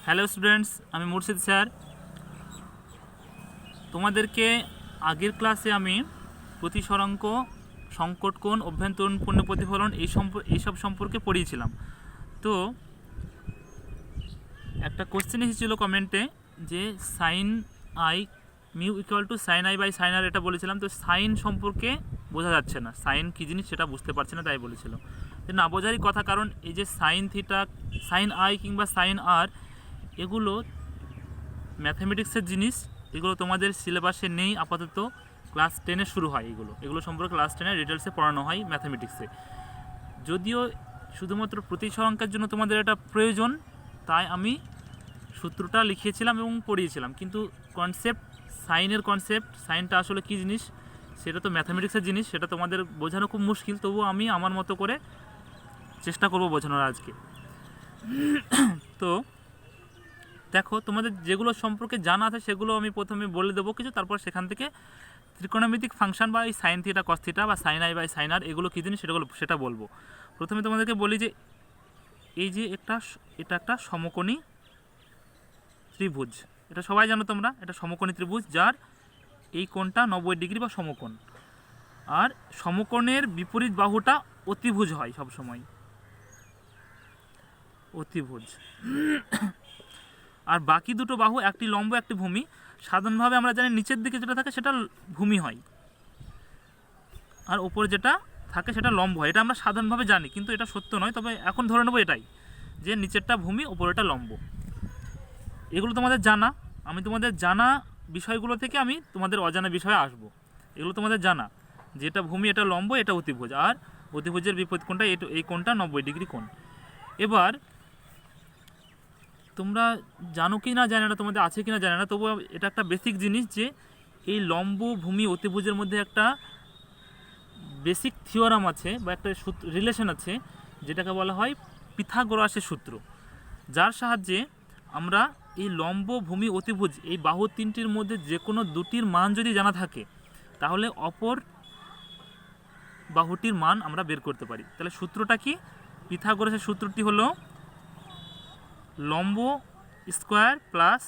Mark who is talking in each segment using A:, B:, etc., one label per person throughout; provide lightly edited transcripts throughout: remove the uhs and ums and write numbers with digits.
A: Hello students, আমি মুর্শিদ sir. তোমাদেরকে আগের ক্লাসে আমি প্রতিসরাঙ্ক, সংকট কোণ, অভ্যন্তরীণ পূর্ণ প্রতিফলন এইসব সম্পর্কে পড়িয়েছিলাম। তো একটা কোশ্চেন এসেছিলো কমেন্টে যে sine i mu equal to sine i by sine r, এটা বলেছিলাম। তো সাইন সম্পর্কে বোঝা যাচ্ছে না, সাইন কী জিনিস সেটা বুঝতে পারছে না, তাই বলেছিল। যে না বোঝারই কথা, কারণ এই যে সাইন থিটা, সাইন আই কিংবা সাইন আর, এগুলো ম্যাথামেটিক্সের জিনিস। এগুলো তোমাদের সিলেবাসে নেই আপাতত, ক্লাস 10-এ শুরু হয়। এগুলো সম্পর্কে ক্লাস 10-এ ডিটেলসে পড়ানো হয় ম্যাথামেটিক্সে। যদিও শুধুমাত্র প্রতিসরাঙ্কের জন্য তোমাদের এটা প্রয়োজন, তাই আমি সূত্রটা লিখিয়েছিলাম এবং পড়িয়েছিলাম। কিন্তু কনসেপ্ট, সাইনের কনসেপ্ট, সাইনটা আসলে কী জিনিস সেটা তো ম্যাথামেটিক্সের জিনিস, সেটা তোমাদের বোঝানো খুব মুশকিল। তবুও আমি আমার মতো করে চেষ্টা করব বোঝানোর আজকে। তো দেখো, তোমাদের যেগুলো সম্পর্কে জানা আছে সেগুলো আমি প্রথমে বলে দেবো কিছু, তারপর সেখান থেকে ত্রিকোণমিতিক ফাংশন বা এই সাইন থিটা, কস থিটা বা সাইন আই বাই সাইন আর, এগুলো কী জিনিস সেটা বলবো। প্রথমে তোমাদেরকে বলি যে এই যে এটা একটা সমকোণী ত্রিভুজ, এটা সবাই জানো তোমরা। এটা সমকোণী ত্রিভুজ যার এই কোণটা 90 ডিগ্রি বা সমকোণ। আর সমকোণের বিপরীত বাহুটা অতিভুজ হয় সবসময়, অতিভুজ। আর বাকি দুটো বাহু, একটি লম্ব একটি ভূমি। সাধারণভাবে আমরা জানি নিচের দিকে যেটা থাকে সেটা ভূমি হয়, আর ওপরে যেটা থাকে সেটা লম্ব হয়। এটা আমরা সাধারণভাবে জানি, কিন্তু এটা সত্য নয়। তবে এখন ধরে নেবো এটাই, যে নিচেরটা ভূমি, ওপরেটা লম্ব। এগুলো তোমাদের জানা। আমি তোমাদের জানা বিষয়গুলো থেকে আমি তোমাদের অজানা বিষয়ে আসবো। এগুলো তোমাদের জানা, যে এটা ভূমি, এটা লম্ব, এটা অতিভুজ। আর অতিভুজের বিপরীত কোণটা এই কোণটা 90 ডিগ্রি কোণ। এবার তোমরা জানো কি না জানে না, তোমাদের আছে কি না জানে না, তবু এটা একটা বেসিক জিনিস যে এই লম্ব, ভূমি, অতিভুজের মধ্যে একটা বেসিক থিওরাম আছে বা একটা রিলেশন আছে, যেটাকে বলা হয় পিথাগোরাসের সূত্র। যার সাহায্যে আমরা এই লম্ব, ভূমি, অতিভুজ এই বাহু তিনটির মধ্যে যে কোনো দুটির মান যদি জানা থাকে, তাহলে অপর বাহুটির মান আমরা বের করতে পারি। তাহলে সূত্রটা কি? পিথাগোরাসের সূত্রটি হলো লম্ব স্কোয়ার প্লাস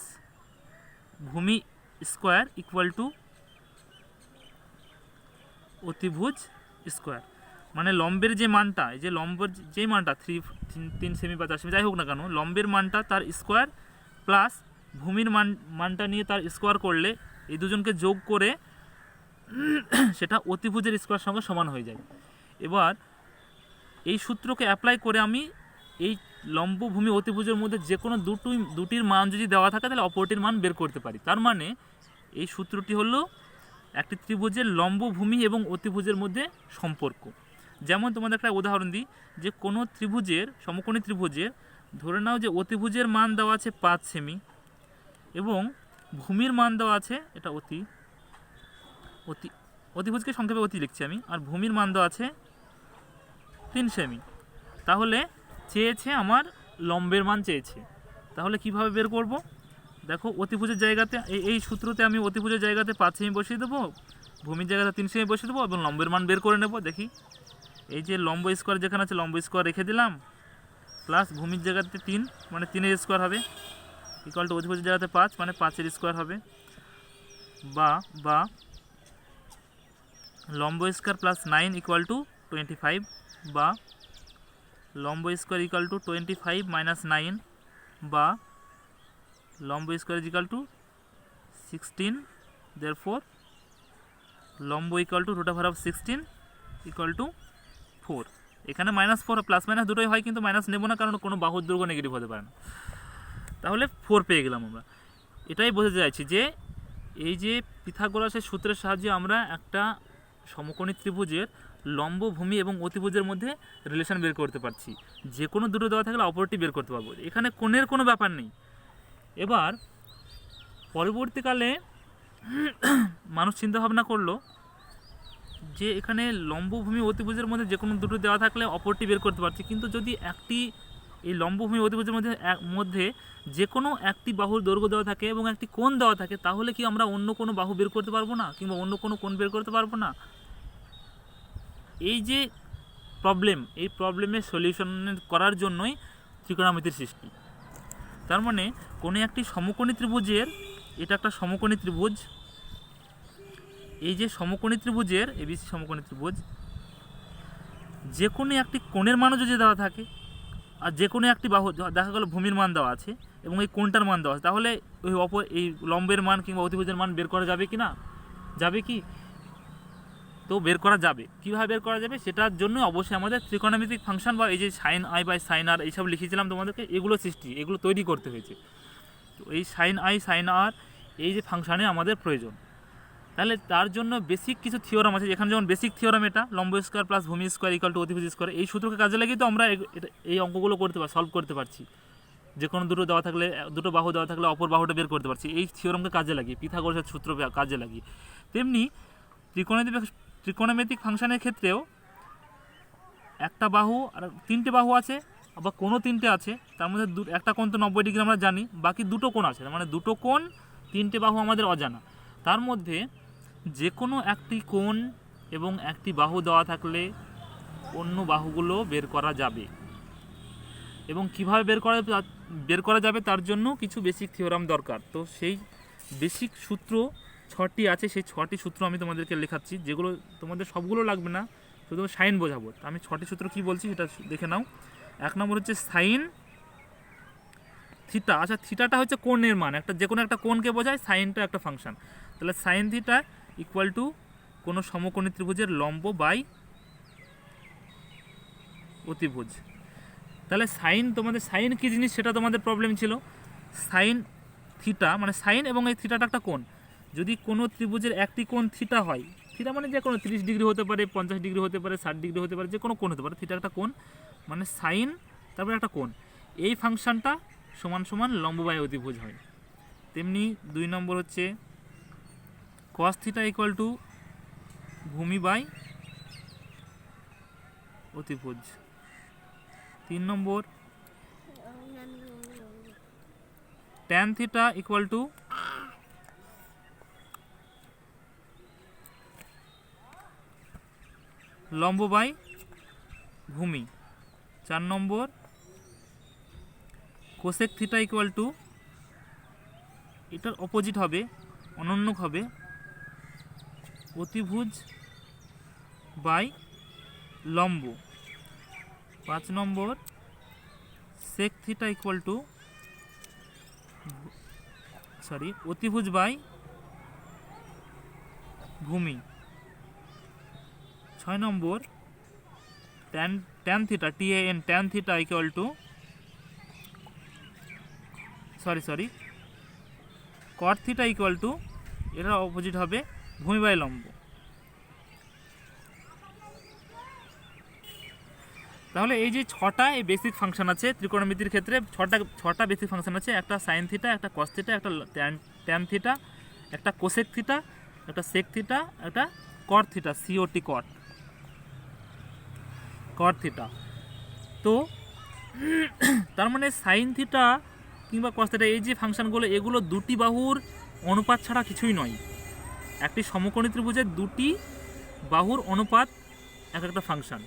A: ভূমি স্কোয়ার ইকুয়াল টু অতিভুজ স্কোয়ার। মানে লম্বের যে মানটা, এই যে লম্বের যে মানটা 3 সেমি বা 4 সেমি যাই হোক না কেন, লম্বের মানটা তার স্কোয়ার প্লাস ভূমির মানটা নিয়ে তার স্কোয়ার করলে, এই দুজনকে যোগ করে সেটা অতিভুজের স্কোয়ার সঙ্গে সমান হয়ে যায়। এবার এই সূত্রকে অ্যাপ্লাই করে আমি এই লম্ব, ভূমি, অতিভুজের মধ্যে যে কোনো দুটির মান যদি দেওয়া থাকে, তাহলে অপরটির মান বের করতে পারি। তার মানে এই সূত্রটি হলো একটি ত্রিভুজের লম্ব, ভূমি এবং অতিভুজের মধ্যে সম্পর্ক। যেমন তোমাদের একটা উদাহরণ দিই, যে কোনো ত্রিভুজের, সমকোণী ত্রিভুজের, ধরে নাও যে অতিভুজের মান দেওয়া আছে 5 সেমি এবং ভূমির মান দেওয়া আছে, এটা অতিভুজকে সংক্ষেপে অতি লিখছি আমি, আর ভূমির মান দেওয়া আছে 3 সেমি। তাহলে চেয়েছে আমার লম্বের মান চেয়েছে, তাহলে কিভাবে বের করব? দেখো, অতিভুজের জায়গাতে এই সূত্রতে আমি অতিভুজের জায়গাতে 5 সেমি বসিয়ে দেবো, ভূমির জায়গাতে 3 সেমি বসিয়ে দেবো এবং লম্বের মান বের করে নেব। দেখি, এই যে লম্ব স্কোয়ার যেখানে আছে, লম্ব স্কোয়ার রেখে দিলাম, প্লাস ভূমির জায়গাতে 3 মানে 3-এর স্কোয়ার হবে, ইকুয়াল টু অতিভুজের জায়গাতে 5 মানে 5-এর স্কোয়ার হবে, বা লম্ব স্কোয়ার প্লাস 9 ইকুয়াল টু 25, বা লম্ব স্কোয়ার ইকুয়াল টু 25 মাইনাস 9, বা লম্ব square is equal to 16, therefore লম্ব ইকুয়াল টু √16 ইকুয়াল টু 4। এখানে -4 প্লাস মাইনাস দুটোই হয়, কিন্তু মাইনাস নেব না, কারণ কোনো বাহুর দৈর্ঘ্য নেগেটিভ হতে পারে না। তাহলে 4 পেয়ে গেলাম আমরা। এটাই বোঝাতে চাইছি যে এই যে পিথাগোরাসের সূত্রের সাহায্যে আমরা একটা সমকোণী ত্রিভুজের লম্ব, ভূমি এবং অতিভুজের মধ্যে রিলেশন বের করতে পারছি। যে কোনো দুটো দেওয়া থাকলে অপরটি বের করতে পারবো, এখানে কোণের কোনো ব্যাপার নেই। এবার পরবর্তীকালে মানুষ চিন্তা ভাবনা করলো যে এখানে লম্ব, ভূমি, অতিভুজের মধ্যে যে কোনো দুটো দেওয়া থাকলে অপরটি বের করতে পারছি, কিন্তু যদি এই লম্ব, ভূমি, অতিভুজের মধ্যে যে কোনো একটি বাহুর দৈর্ঘ্য দেওয়া থাকে এবং একটি কোণ দেওয়া থাকে, তাহলে কি আমরা অন্য কোনো বাহু বের করতে পারবো না, কিংবা অন্য কোনো কোণ বের করতে পারবো না? এই যে প্রবলেম, এই প্রবলেমের সলিউশন করার জন্যই ত্রিকোণমিতির সৃষ্টি। তার মানে কোনো একটি সমকোণী ত্রিভুজের, এটা একটা সমকোণী ত্রিভুজ, এই যে সমকোণী ত্রিভুজের এবিসি সমকোণী ত্রিভুজ, যে কোনো একটি কোণের মানও যদি দেওয়া থাকে আর যে কোনো একটি বাহু দেখা গেল ভূমির মান দেওয়া আছে এবং এই কোণটার মান দেওয়া আছে, তাহলে ওই এই লম্বের মান কিংবা অতিভুজের মান বের করা যাবে কি না? যাবে কি? তো বের করা যাবে। কীভাবে বের করা যাবে সেটার জন্য অবশ্যই আমাদের ত্রিকোণমিতিক ফাংশন বা এই যে সাইন আই বাই সাইন আর এইসব লিখেছিলাম তোমাদেরকে, এগুলো তৈরি করতে হয়েছে। তো এই সাইন আই সাইন আর এই যে ফাংশানে আমাদের প্রয়োজন। তাহলে তার জন্য বেসিক কিছু থিওরাম আছে, এখানে যেমন বেসিক থিওরাম এটা লম্ব স্কোয়ার প্লাস ভূমি স্কোয়ার ইকুয়াল টু অতিভুজ স্কোয়ার, এই সূত্রকে কাজে লাগিয়ে তো আমরা এই অঙ্কগুলো সলভ করতে পারছি। যে কোনো দুটো দেওয়া থাকলে, দুটো বাহু দেওয়া থাকলে অপর বাহুটা বের করতে পারছি এই থিওরামকে কাজে লাগিয়ে, পিথাগোরাসের সূত্র কাজে লাগিয়ে। তেমনি ত্রিকোণমিতিক ফাংশনের ক্ষেত্রেও একটা বাহু আর তিনটে বাহু আছে, আবার কোনো তিনটে আছে, তার মধ্যে একটা কোণ তো 90 ডিগ্রি আমরা জানি, বাকি দুটো কোণ আছে, মানে দুটো কোণ তিনটে বাহু আমাদের অজানা। তার মধ্যে যে কোনো একটি কোণ এবং একটি বাহু দেওয়া থাকলে অন্য বাহুগুলো বের করা যাবে। এবং কিভাবে বের করা যাবে তার জন্য কিছু বেসিক থিওরাম দরকার। তো সেই বেসিক সূত্র 6টি আছে, সেই 6টি সূত্র আমি তোমাদেরকে লেখাচ্ছি, যেগুলো তোমাদের সবগুলো লাগবে না, শুধু সাইন বোঝাবো। আমি 6টি সূত্র কি বলছি সেটা দেখে নাও। 1 নম্বর হচ্ছে সাইন থিটা। আচ্ছা, থিটাটা হচ্ছে কোণের মান, একটা যে কোনো একটা কোণকে বোঝায়, সাইনটা একটা ফাংশন। তাহলে সাইন থিটা ইকুয়াল টু কোনো সমকোণী ত্রিভুজের লম্ব বাই অতিভুজ। তাহলে তোমাদের সাইন কী জিনিস সেটা তোমাদের প্রবলেম ছিল। সাইন থিটা মানে সাইন এবং এই থিটাটা একটা কোণ। যদি কোনো ত্রিভুজের একটি কোণ থিটা হয়, থিটা মানে যে কোনো 30 ডিগ্রি হতে পারে, 50 ডিগ্রি হতে পারে, 60 ডিগ্রি হতে পারে, যে কোনো কোণ হতে পারে, থিটা একটা কোণ মানে সাইন তারপরে একটা কোণ, এই ফাংশনটা সমান সমান লম্ব বাই অতিভুজ হয়। তেমনি 2 নম্বর হচ্ছে কস থিটা ইকুয়াল টু ভূমি বাই অতিভুজ। 3 নম্বর ট্যান থিটা ইকুয়াল টু লম্ব বাই ভূমি। 4 নম্বর কোসেক থিটা ইকুয়াল টু, এটার অপোজিট হবে, অনন্যক হবে, অতিভুজ বাই লম্ব। 5 নম্বর সেক থিটা ইকুয়াল টু অতিভুজ বাই ভূমি। 6 নম্বর tan theta TAN tan theta equal to cot theta equal to, এটার অপোজিট হবে ভূমি বাই লম্ব। তাহলে এই যে 6টা এই বেসিক ফাংশন আছে ত্রিকোণমিতির ক্ষেত্রে, 6টা বেসিক ফাংশন আছে, একটা সাইন থিটা, একটা কস থিটা, একটা ট্যান থিটা, একটা কোসেক থিটা, একটা সেক থিটা, একটা কট থিটা COT কট থিটা। তো তার মানে সাইন থিটা কিংবা কস থিটা এই যে ফাংশনগুলো, এগুলো দুটি বাহুর অনুপাত ছাড়া কিছুই নয়। একটি সমকোণী ত্রিভুজের দুটি বাহুর অনুপাত একটা ফাংশন,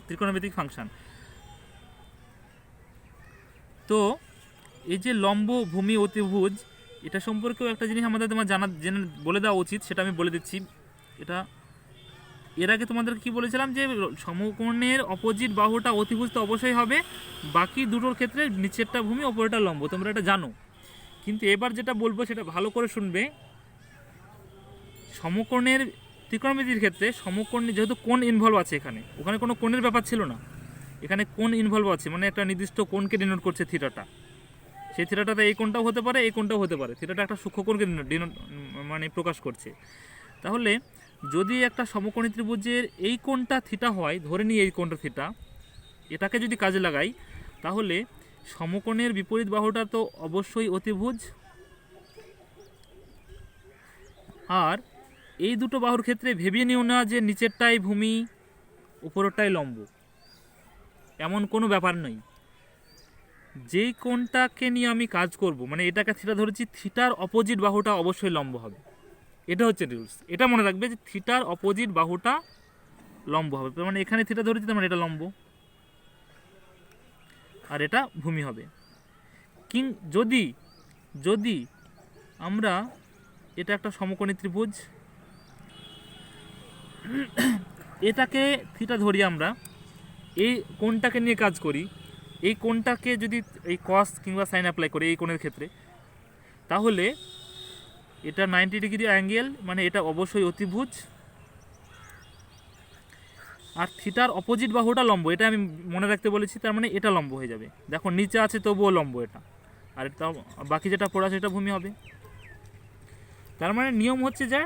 A: ত্রিকোণমিতিক ফাংশন। তো এই যে লম্ব ভূমি অতিভুজ, এটা সম্পর্কেও একটা জিনিস আমাদের তোমার জেনে বলে দেওয়া উচিত, সেটা আমি বলে দিচ্ছি। এটা এর আগে তোমাদের কি বলেছিলাম যে সমকোণের অপোজিট বাহুটা অতিভুজ তো অবশ্যই হবে, বাকি দুটোর ক্ষেত্রে নিচেরটা ভূমি ওপরেরটা লম্ব, তোমরা এটা জানো। কিন্তু এবার যেটা বলবো সেটা ভালো করে শুনবে। সমকোণের ত্রিকোণমিতির ক্ষেত্রে সমকোণে যেহেতু কোণ ইনভলভ আছে, ওখানে কোনো কোণের ব্যাপার ছিল না, এখানে কোণ ইনভলভ আছে, মানে একটা নির্দিষ্ট কোণকে ডিনোট করছে থিটাটা। সেই থিটাটাতে এই কোণটাও হতে পারে, এই কোণটাও হতে পারে, থিটাটা একটা সূক্ষ্মকোণকে মানে প্রকাশ করছে। তাহলে যদি একটা সমকোণী ত্রিভুজের এই কোণটা থিটা হয়, ধরে নিই এই কোণটা থিটা, এটাকে যদি কাজে লাগাই, তাহলে সমকোণের বিপরীত বাহুটা তো অবশ্যই অতিভুজ, আর এই দুটো বাহুর ক্ষেত্রে ভেবে নিও না যে নিচেরটাই ভূমি উপরেরটাই লম্ব, এমন কোনো ব্যাপার নেই। যেই কোণটাকে নিয়ে আমি কাজ করব, মানে এটাকে থিটা ধরেছি, থিটার অপোজিট বাহুটা অবশ্যই লম্ব হবে, এটা হচ্ছে রুলস। এটা মনে রাখবে যে থিটার অপোজিট বাহুটা লম্ব হবে, মানে এখানে থিটা ধরেছি, তার মানে এটা লম্ব আর এটা ভূমি হবে। যদি যদি আমরা এটা একটা সমকোণী ত্রিভুজ, এটাকে থিটা ধরি, আমরা এই কোণটাকে নিয়ে কাজ করি, এই কোণটাকে যদি এই কস কিংবা সাইন অ্যাপ্লাই করি এই কোণের ক্ষেত্রে, তাহলে এটা 90 ডিগ্রি অ্যাঙ্গেল, মানে এটা অবশ্যই অতিভুজ। আর থিটার অপোজিট বাহুটা লম্ব, এটা আমি মনে রাখতে বলেছি, তার মানে এটা লম্ব হয়ে যাবে। দেখো নিচে আছে তবুও লম্ব এটা, আর এটা বাকি যেটা পড়া সেটা ভূমি হবে। তার মানে নিয়ম হচ্ছে যে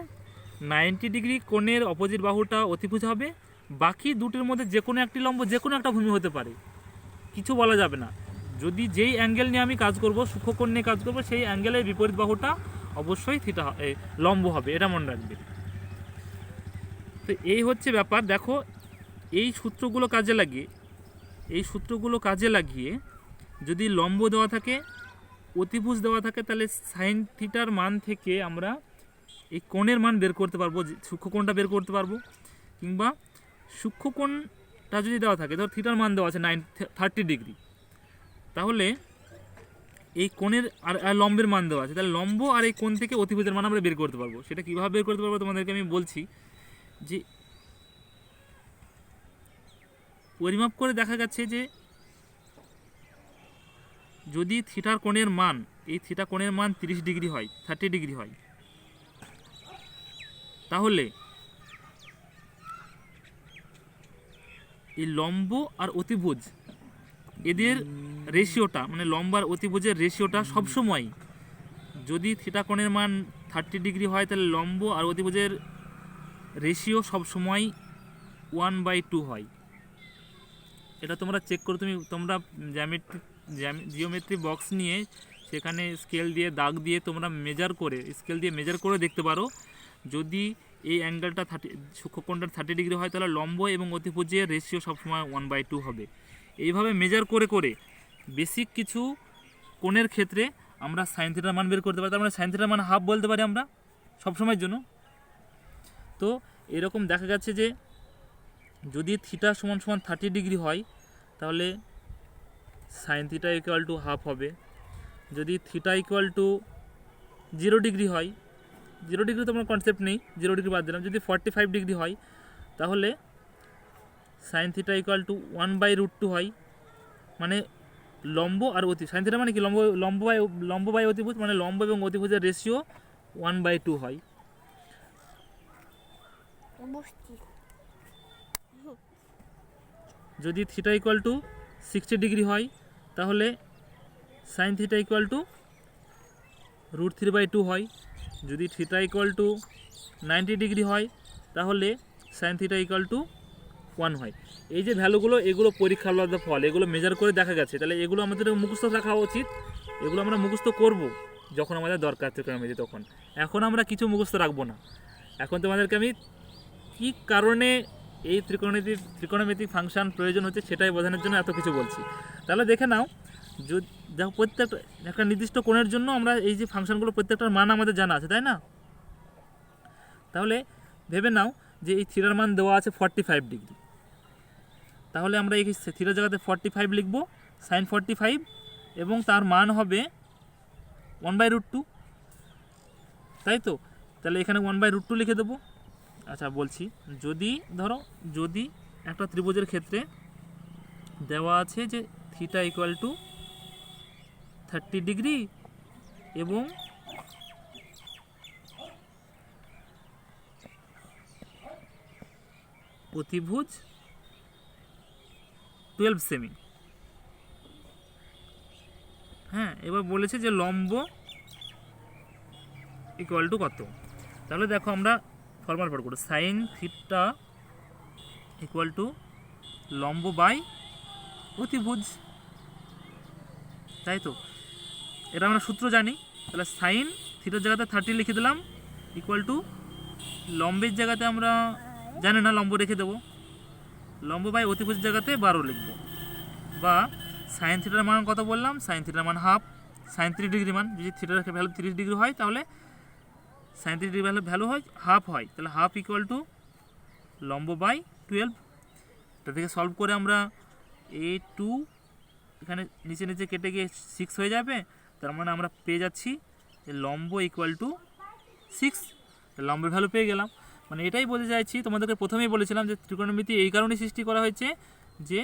A: 90 ডিগ্রি কোণের অপোজিট বাহুটা অতিভুজ হবে, বাকি দুটির মধ্যে যে কোনো একটি লম্ব, যে কোনো একটা ভূমি হতে পারে, কিছু বলা যাবে না। যদি যেই অ্যাঙ্গেল নিয়ে আমি কাজ করব, সূক্ষ্মকোণ নিয়ে কাজ করব, সেই অ্যাঙ্গেলের বিপরীত বাহুটা অবশ্যই থিটা লম্ব হবে, এটা মনে রাখবে। তো এই হচ্ছে ব্যাপার। দেখো এই সূত্রগুলো কাজে লাগিয়ে যদি লম্ব দেওয়া থাকে, অতিভুজ দেওয়া থাকে, তাহলে সাইন থিটার মান থেকে আমরা এই কোণের মান বের করতে পারবো, সূক্ষ্মকোণটা বের করতে পারবো। কিংবা সূক্ষ্মকোণটা যদি দেওয়া থাকে, ধর থিটার মান দেওয়া আছে 30 ডিগ্রি, তাহলে এই কোণের আর লম্বের মান দেওয়া আছে, তাহলে লম্ব আর এই কোণ থেকে অতিভুজের মান আমরা বের করতে পারবো। সেটা কীভাবে বের করতে পারবো তোমাদেরকে আমি বলছি। যে পরিমাপ করে দেখা যাচ্ছে যে যদি থিটার কোণের মান, এই থিটা কোণের মান 30 ডিগ্রি হয়, 30 ডিগ্রি হয়, তাহলে এই লম্ব আর অতিভুজ এদের রেশিওটা, মানে লম্ব আর অতিভুজের রেশিওটা সবসময়, যদি থিটা কোণের মান 30 ডিগ্রি হয়, তাহলে লম্ব আর অতিভুজের রেশিও সবসময় 1/2 হয়। এটা তোমরা চেক করো, তোমরা জিওমেট্রি বক্স নিয়ে সেখানে স্কেল দিয়ে দাগ দিয়ে তোমরা স্কেল দিয়ে মেজার করে দেখতে পারো। যদি এই অ্যাঙ্গেলটা সূক্ষ্মকোণটা 30 ডিগ্রি হয়, তাহলে লম্ব এবং অতিভুজের রেশিও সবসময় 1/2 হবে। এইভাবে মেজার করে করে বেসিক কিছু কোণের ক্ষেত্রে আমরা সাইন থিটার মান বের করতে পারি। তার মানে সাইন থিটার মান হাফ বলতে পারি আমরা সবসময়ের জন্য। তো এরকম দেখা যাচ্ছে যে যদি থিটা সমান 30 ডিগ্রি হয়, তাহলে sine theta equal to half হবে। যদি থিটা ইকুয়াল টু 0 ডিগ্রি হয়, 0 ডিগ্রি তো আমার কনসেপ্ট নেই, 0 ডিগ্রি বাদ দিলাম, যদি 45 ডিগ্রি হয়, তাহলে সাইন থিটা ইকুয়াল টু 1/√2 হয়। মানে লম্ব আর সাইন থিটা মানে কি, লম্ব বাই অতিভুজ, মানে লম্ব এবং অতিভুজের রেশিও 1/2 হয়। যদি থিটা ইকুয়াল টু 60 ডিগ্রি হয়, তাহলে সাইন থিটা ইকুয়াল টু √3/2 হয়। যদি থিটা ইকুয়াল টু 90 ডিগ্রি হয়, তাহলে সাইন থিটা ইকুয়াল টু 1 হয়। এই যে ভ্যালুগুলো, এগুলো পরীক্ষার ফল, এগুলো মেজার করে দেখা গেছে, তাহলে এগুলো আমাদের মুখস্থ রাখা উচিত। এগুলো আমরা মুখস্থ করব যখন আমাদের দরকার ত্রিকোণমিতি, তখন। এখন আমরা কিছু মুখস্থ রাখবো না। এখন তোমাদেরকে আমি কী কারণে এই ত্রিকোণমিতিক ফাংশন প্রয়োজন হচ্ছে সেটাই বোঝানোর জন্য এত কিছু বলছি। তাহলে দেখে নাও, দেখো প্রত্যেকটা একটা নির্দিষ্ট কোণের জন্য আমরা এই যে ফাংশনগুলো প্রত্যেকটার মান আমাদের জানা আছে, তাই না? তাহলে ভেবে নাও যে এই থিটার মান দেওয়া আছে 45 ডিগ্রি, তাহলে আমরা এই থিটার জায়গাতে 45 লিখব, সাইন 45, এবং তার মান হবে 1/√2, তাই তো? তাহলে এখানে 1/√2 লিখে দেবো। আচ্ছা বলছি, যদি একটা ত্রিভুজের ক্ষেত্রে দেওয়া আছে যে থিটা ইকুয়াল টু 30 ডিগ্রি এবং অতিভুজ 12 সেমি, হ্যাঁ, এবার বলেছে যে লম্ব ইকুয়াল টু কত। তাহলে দেখো আমরা ফর্মাল পড়ব, সাইন থিটা ইকুয়াল টু লম্ব বাই অতিভুজ, তাই তো? এটা আমরা সূত্র জানি। তাহলে সাইন থিটার জায়গাতে 30 লিখে দিলাম, ইকুয়াল টু লম্বের জায়গাতে আমরা জানি না, লম্ব রেখে দেবো, লম্ব বাই অতিভুজের জায়গাতে 12 লিখব। বা সাইন থিটার মান কত বললাম, সাইন থিটার মান হাফ, সাইন 30 ডিগ্রি মান, যদি থিটার ভ্যালু 30 ডিগ্রি হয়, তাহলে সাইন 30 ডিগ্রি ভ্যালু হয় হাফ হয়, তাহলে হাফ ইকুয়াল টু লম্ব বাই 12। এটা থেকে সলভ করে আমরা a2 এখানে নিচে নিচে কেটে গিয়ে 6 হয়ে যাবে, তার মানে আমরা পেয়ে যাচ্ছি যে লম্ব ইকুয়াল টু 6, লম্বের ভ্যালু পেয়ে গেলাম। মানে এটাই বলতে চাইছি, তোমাদেরকে প্রথমেই বলেছিলাম যে ত্রিকোণমিতি এই কারণে সৃষ্টি করা হয়েছে যে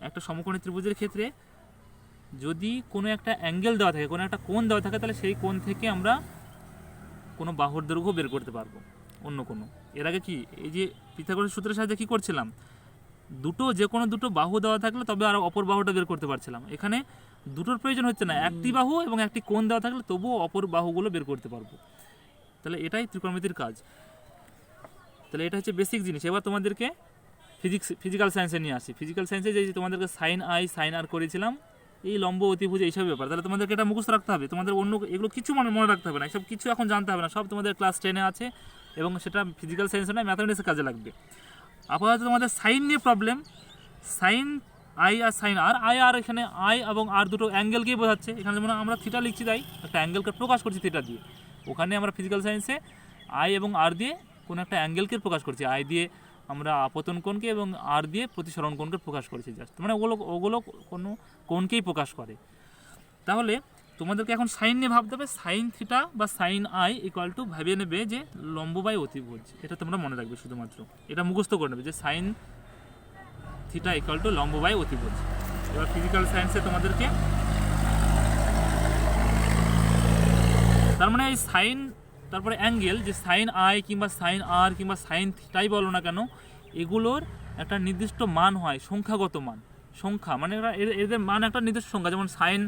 A: একটা সমকোণী ত্রিভুজের ক্ষেত্রে যদি কোনো একটা অ্যাঙ্গেল দেওয়া থাকে, কোনো একটা কোণ দেওয়া থাকে, তাহলে সেই কোণ থেকে আমরা কোনো বাহুর দৈর্ঘ্য বের করতে পারবো অন্য কোনো। এর আগে কি এই যে পিথাগোরাস সূত্রের সাহায্যে কী করছিলাম, যে কোনো দুটো বাহু দেওয়া থাকলে তবে আর অপর বাহুটা বের করতে পারছিলাম। এখানে দুটোর প্রয়োজন হচ্ছে না, একটি বাহু এবং একটি কোণ দেওয়া থাকলে তবুও অপর বাহুগুলো বের করতে পারবো। তাহলে এটাই ত্রিকোণমিতির কাজ। তাহলে এটা হচ্ছে বেসিক জিনিস। এবার তোমাদেরকে ফিজিক্যাল সায়েন্সে নিয়ে আসি। ফিজিক্যাল সায়েন্সে যে তোমাদেরকে সাইন আই সাইন আর করেছিলাম, এই লম্ব অতিভুজ এইসব ব্যাপার, তাহলে তোমাদেরকে এটা মুখস্থ রাখতে হবে। তোমাদের অন্য এগুলো কিছু মনে রাখতে হবে না, এসব কিছু এখন জানতে হবে না, সব তোমাদের ক্লাস 10-এ আছে এবং সেটা ফিজিক্যাল সায়েন্সে নয়, ম্যাথামেটিক্সের কাজে লাগবে। আপাতত তোমাদের সাইন নিয়ে প্রবলেম, সাইন আই আর সাইন আর, এখানে আই এবং আর দুটো অ্যাঙ্গেলকেই বোঝাচ্ছে। এখানে যেমন আমরা থিটা লিখছি, তাই একটা অ্যাঙ্গেলকে প্রকাশ করছি থিটা দিয়ে। ওখানে আমরা ফিজিক্যাল সায়েন্সে আই এবং আর দিয়ে কোনো একটা অ্যাঙ্গেলকে প্রকাশ করছি। আই দিয়ে আমরা আপতন কোণকে এবং আর দিয়ে প্রতিসরণ কোণকে প্রকাশ করেছি জাস্ট, মানে ওগুলো কোনো কোণকেই প্রকাশ করে। তাহলে তোমাদেরকে এখন সাইন নিয়ে ভাবতে হবে। সাইন থিটা বা সাইন আই ইকুয়াল টু ভেবে নেবে যে লম্ব বাই অতিভুজ, এটা তোমরা মনে রাখবে শুধুমাত্র, এটা মুখস্থ করে নেবে যে সাইন থিটা ইকুয়াল টু লম্ব বাই অতিভুজ। এবার ফিজিক্যাল সায়েন্সে তোমাদেরকে তার মানে এই সাইন তারপরে অ্যাঙ্গেল, যে সাইন আই কিংবা সাইন আর কিংবা সাইন থিটাই বলো না কেন, এগুলোর একটা নির্দিষ্ট মান হয়, সংখ্যাগত মান। সংখ্যা মানে এদের মান একটা নির্দিষ্ট সংখ্যা। যেমন সাইন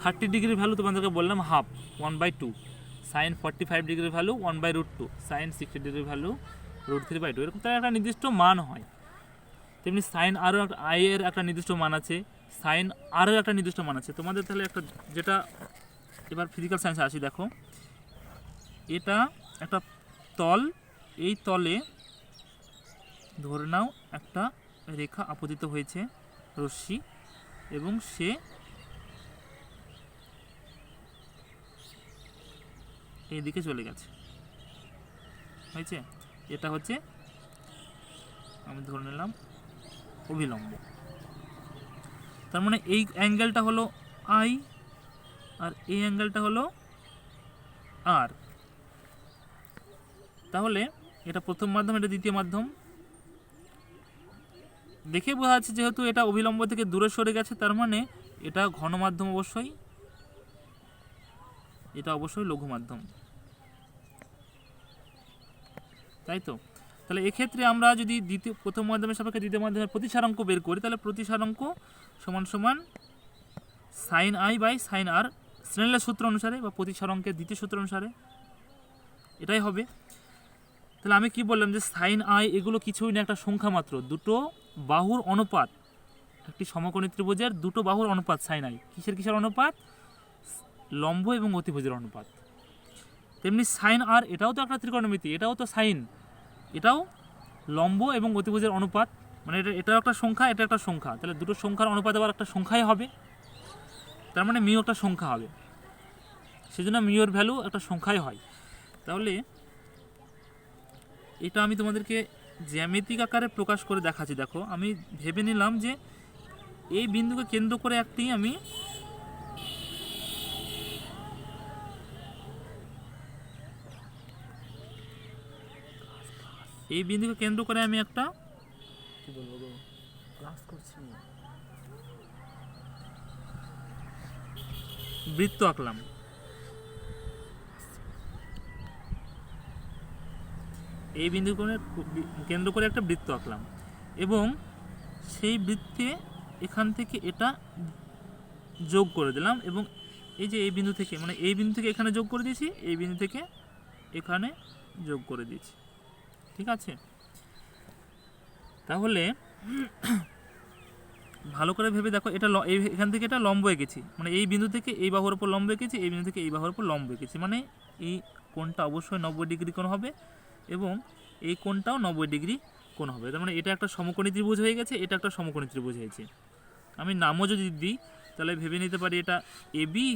A: 30 ডিগ্রির ভ্যালু তোমাদেরকে বললাম হাফ, 1/2। সাইন 45 ডিগ্রির ভ্যালু 1/√2। সাইন 60 ডিগ্রির ভ্যালু √3/2। এরকম তার একটা নির্দিষ্ট মান হয়। তেমনি সাইন আরও আই এর একটা নির্দিষ্ট মান আছে, সাইন আরও একটা নির্দিষ্ট মান আছে। তোমাদের তাহলে একটা যেটা এবার ফিজিক্যাল সায়েন্সে আসি, দেখো এটা একটা তল, এই তলে ধরে নাও একটা রেখা আপতিত হয়েছে, রশ্মি, এবং সে এইদিকে চলে গেছে, হয়েছে। এটা হচ্ছে আমি ধরে নিলাম অভিলম্ব। তার মানে এই অ্যাঙ্গেলটা হলো আই আর এই অ্যাঙ্গেলটা হলো আর। তাহলে এটা প্রথম মাধ্যম, এটা দ্বিতীয় মাধ্যম। দেখে বোঝা যাচ্ছে যেহেতু এটা অভিলম্ব থেকে দূরে সরে গেছে, তার মানে এটা ঘন মাধ্যম, অবশ্যই এটা অবশ্যই লঘু মাধ্যম, তাই তো। তাহলে এক্ষেত্রে আমরা যদি প্রথম মাধ্যমের সাপেক্ষে দ্বিতীয় মাধ্যমের প্রতিসারাঙ্ক বের করি, তাহলে প্রতিসারাঙ্ক সমান সমান সাইন আই বাই সাইন আর, স্নেলের সূত্র অনুসারে বা প্রতিসারাঙ্কের দ্বিতীয় সূত্র অনুসারে এটাই হবে। তাহলে আমি কি বললাম যে সাইন আই এগুলো কিছুই না, একটা সংখ্যা মাত্র, দুটো বাহুর অনুপাত। একটি সমকোণী ত্রিভুজের দুটো বাহুর অনুপাত সাইন আই। কিসের অনুপাত? লম্ব এবং অতিভুজের অনুপাত। তেমনি সাইন আর, এটাও তো একটা ত্রিকোণমিতি, এটাও তো সাইন, এটাও লম্ব এবং অতিভুজের অনুপাত। মানে এটাও একটা সংখ্যা, এটা একটা সংখ্যা, তাহলে দুটো সংখ্যার অনুপাত আবার একটা সংখ্যাই হবে, তার মানে মিউ একটা সংখ্যা হবে, সেজন্য মিউর ভ্যালু একটা সংখ্যাই হয়। তাহলে এটা আমি তোমাদেরকে জ্যামিতিক আকারে প্রকাশ করে দেখাচ্ছি। দেখো আমি ভেবে নিলাম যে এই বিন্দুকে কেন্দ্র করে একটি আমি একটা কি বলবো ক্লাস করছি, বৃত্ত আঁকলাম। এই বিন্দুকে কেন্দ্র করে একটা বৃত্ত আঁকলাম এবং সেই বৃত্তে এখান থেকে এটা যোগ করে দিলাম, এবং এই যে এই বিন্দু থেকে, মানে এই বিন্দু থেকে এখানে যোগ করে দিয়েছি, এই বিন্দু থেকে এখানে যোগ করে দিয়েছি, ঠিক আছে। তাহলে ভালো করে ভেবে দেখো, এটা এখান থেকে এটা লম্ব এঁকেছি, মানে এই বিন্দু থেকে এই বাহুর উপর লম্ব এঁকেছি, এই বিন্দু থেকে এই বাহুর উপর লম্ব এঁকেছি, মানে এই কোণটা অবশ্যই 90 ডিগ্রি কোণ হবে এবং এই কোণটাও 90 ডিগ্রি কোণ হবে। তার মানে এটা একটা সমকোণী ত্রিভুজ হয়ে গেছে, এটা একটা সমকোণী ত্রিভুজ হয়েছে। আমি নামও যদি দিই তাহলে ভেবে নিতে পারি এটা এবি,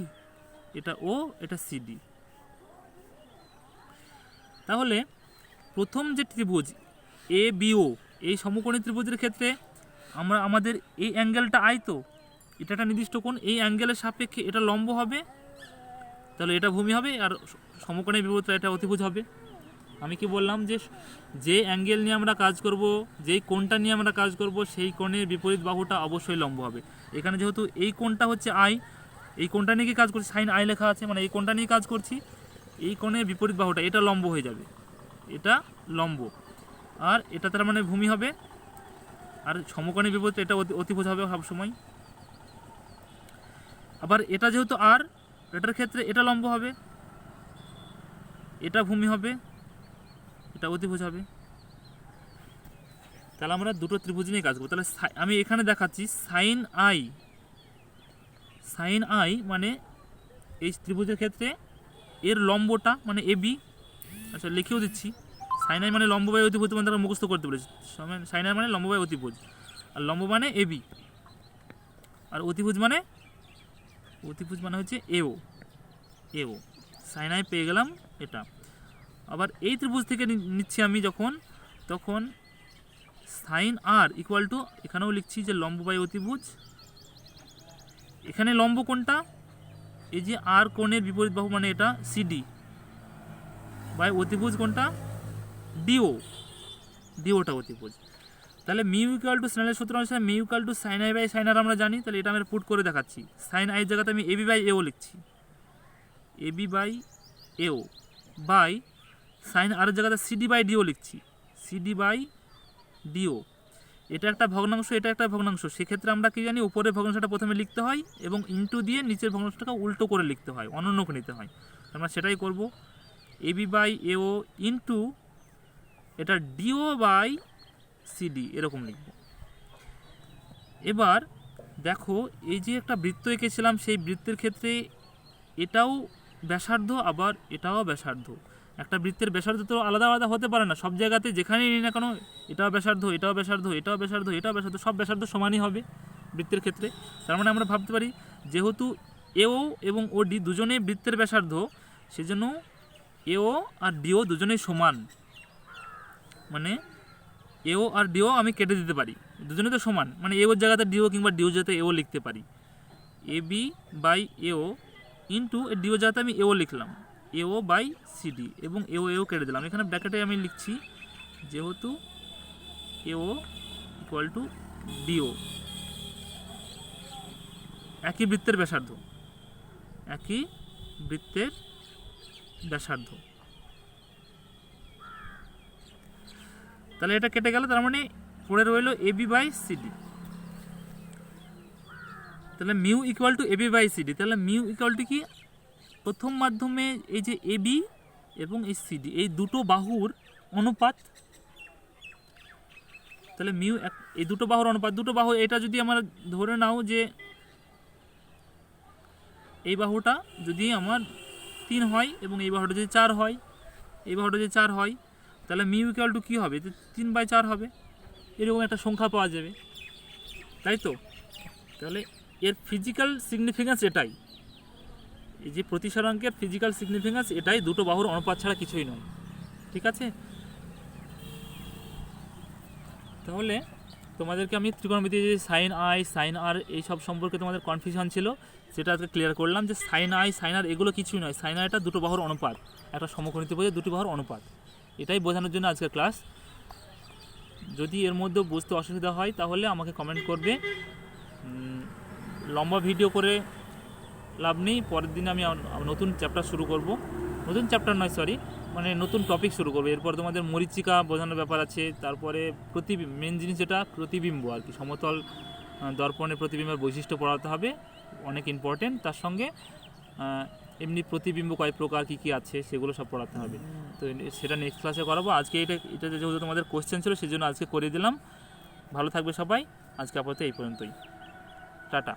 A: এটা ও, এটা সিডি। তাহলে প্রথম যে ত্রিভুজ এ বিও, এই সমকোণী ত্রিভুজের ক্ষেত্রে আমাদের এই অ্যাঙ্গেলটা আই, তো এটা একটা নির্দিষ্ট কোণ, এই অ্যাঙ্গেলের সাপেক্ষে এটা লম্ব হবে, তাহলে এটা ভূমি হবে, আর সমকোণের বিপরীতে এটা অতিভুজ হবে। আমি কি বললাম যে যে অ্যাঙ্গেল নিয়ে আমরা কাজ করব, যেই কোণটা নিয়ে আমরা কাজ করব, সেই কোণের বিপরীত বাহুটা অবশ্যই লম্ব হবে। এখানে যেহেতু এই কোণটা হচ্ছে আই, এই কোণটা নিয়ে কি কাজ করছি, সাইন আই লেখা আছে, মানে এই কোণটা নিয়ে কাজ করছি, এই কোণের বিপরীত বাহুটা এটা লম্ব হয়ে যাবে, এটা লম্ব, আর এটা তার মানে ভূমি হবে, আর সমকোণের বিপরীতে এটা অতিভুজ হবে সবসময়। আবার এটা যেহেতু আর, এটার ক্ষেত্রে এটা লম্ব হবে, এটা ভূমি হবে, এটা অতিভুজ হবে। তাহলে আমরা দুটো ত্রিভুজ নিয়ে কাজ করবো। তাহলে আমি এখানে দেখাচ্ছি সাইন আই মানে এই ত্রিভুজের ক্ষেত্রে এর লম্বটা মানে এবি, আচ্ছা লিখেও দিচ্ছি, সাইন আই মানে লম্ব বাই অতিভুজ, মানে তারা মুখস্থ করতে বলেছি। সাইন আই মানে লম্ব বাই অতিভুজ, আর লম্ব মানে এবি, আর অতিভুজ মানে হচ্ছে এও। সাইন আই পেয়ে গেলাম এটা। আবার এই ত্রিভুজ থেকে নিচ্ছি আমি তখন সাইন আর ইকুয়াল টু, এখানেও লিখছি যে লম্ব বাই অতিভুজ, এখানে লম্ব কোনটা, এই যে আর কোণের বিপরীত বাহু মানে এটা সিডি, বাই অতিভুজ কোনটা ডিওটা অতিভুজ। তাহলে মিউ ইকুয়াল টু স্নেলের সূত্র অনুসারে mu equal to sine i by sine r আমরা জানি, তাহলে এটা আমরা পুট করে দেখাচ্ছি। সাইন আইয়ের জায়গাতে আমি এবি বাই এও লিখছি, এবি বাই এও, বাই সাইন আর এর জায়গাতে সিডি বাই ডিও লিখছি, সিডি বাই ডিও। এটা একটা ভগ্নাংশ, এটা একটা ভগ্নাংশ, সেক্ষেত্রে আমরা কি জানি, উপরের ভগ্নাংশটা প্রথমে লিখতে হয় এবং ইনটু দিয়ে নিচের ভগ্নাংশটাকে উল্টো করে লিখতে হয়, অনন্যকে নিতে হয়। আমরা সেটাই করব, এবি বাই এও ইনটু এটা ডিও বাই সিডি এরকম লিখব। এবার দেখো এই যে একটা বৃত্ত এঁকেছিলাম, সেই বৃত্তের ক্ষেত্রে এটাও ব্যাসার্ধ, আবার এটাও ব্যাসার্ধ। একটা বৃত্তের ব্যাসার্ধ তো আলাদা আলাদা হতে পারে না, সব জায়গাতে যেখানেই নিই না কেন এটাও ব্যাসার্ধ, এটাও ব্যাসার্ধ, এটাও ব্যাসার্ধ, এটাও ব্যাসার্ধ, সব ব্যাসার্ধ সমানই হবে বৃত্তের ক্ষেত্রে। তার মানে আমরা ভাবতে পারি যেহেতু এও এবং ওডি দুজনেই বৃত্তের ব্যাসার্ধ, সেজন্য এও আর ডিও দুজনেই সমান, মানে এও আর ডিও আমি কেটে দিতে পারি, দুজনেই তো সমান, মানে এওর জায়গাতে ডিও কিংবা ডিও জায়গাতে এও লিখতে পারি। এবি বাই এও ইন্টু ডিও জায়গাতে আমি এও লিখলাম, এও বাই সিডি, এবং এও কেটে দিলাম। এখানে ব্র্যাকেটে আমি লিখছি যেহেতু এও ইকুয়াল টু ডিও, একই বৃত্তের ব্যাসার্ধ, তাহলে এটা কেটে গেল, তার মানে পড়ে রইল এবি বাই সিডি। তাহলে mu equal to AB by CD, তাহলে মিউ ইকুয়াল টু কি, প্রথম মাধ্যমে এই যে এবি এবং এই সিডি এই দুটো বাহুর অনুপাত, তাহলে মিউ এই দুটো বাহুর অনুপাত, দুটো বাহু এটা যদি আমরা ধরে নাও যে এই বাহুটা যদি আমার 3 হয় এবং এই বাহুটা যদি 4 হয়, এই বাহুটা যদি 4 হয়, তাহলে মিউ ইকুয়াল টু কী হবে, 3/4 হবে, এরকম একটা সংখ্যা পাওয়া যাবে, তাই তো। তাহলে এর ফিজিক্যাল সিগনিফিক্যান্স এটাই, এই যে প্রতিসরাঙ্কের ফিজিক্যাল সিগনিফিক্যান্স এটাই, দুটো বাহুর অনুপাত ছাড়া কিছুই নয়, ঠিক আছে। তাহলে তোমাদেরকে আমি ত্রিকোণমিতি যে সাইন আই সাইন আর এই সব সম্পর্কে তোমাদের কনফিউশন ছিল, সেটা আজকে ক্লিয়ার করলাম যে সাইন আই সাইন আর এগুলো কিছুই নয়, সাইন আইটা দুটো বাহুর অনুপাত, একটা সমকোণী ত্রিভুজের দুটি বাহুর অনুপাত, এটাই বোঝানোর জন্য আজকের ক্লাস। যদি এর মধ্যে বুঝতে অসুবিধা হয় তাহলে আমাকে কমেন্ট করবে, লম্বা ভিডিও করে লাভ নেই, পরের দিন আমি নতুন চ্যাপ্টার শুরু করব, নতুন টপিক শুরু করবো। এরপর তোমাদের মরীচিকা বোঝানোর ব্যাপার আছে, তারপরে মেন জিনিস যেটা প্রতিবিম্ব আর কি, সমতল দর্পণে প্রতিবিম্বের বৈশিষ্ট্য পড়াতে হবে, অনেক ইম্পর্টেন্ট। তার সঙ্গে এমনি প্রতিবিম্ব কয় প্রকার কী কী আছে সেগুলো সব পড়াতে হবে, তো সেটা নেক্সট ক্লাসে করাবো। আজকে এটা যেহেতু তোমাদের কোশ্চেন ছিল সেই জন্য আজকে করে দিলাম। ভালো থাকবে সবাই, আজকে আপাতত এই পর্যন্তই, টাটা।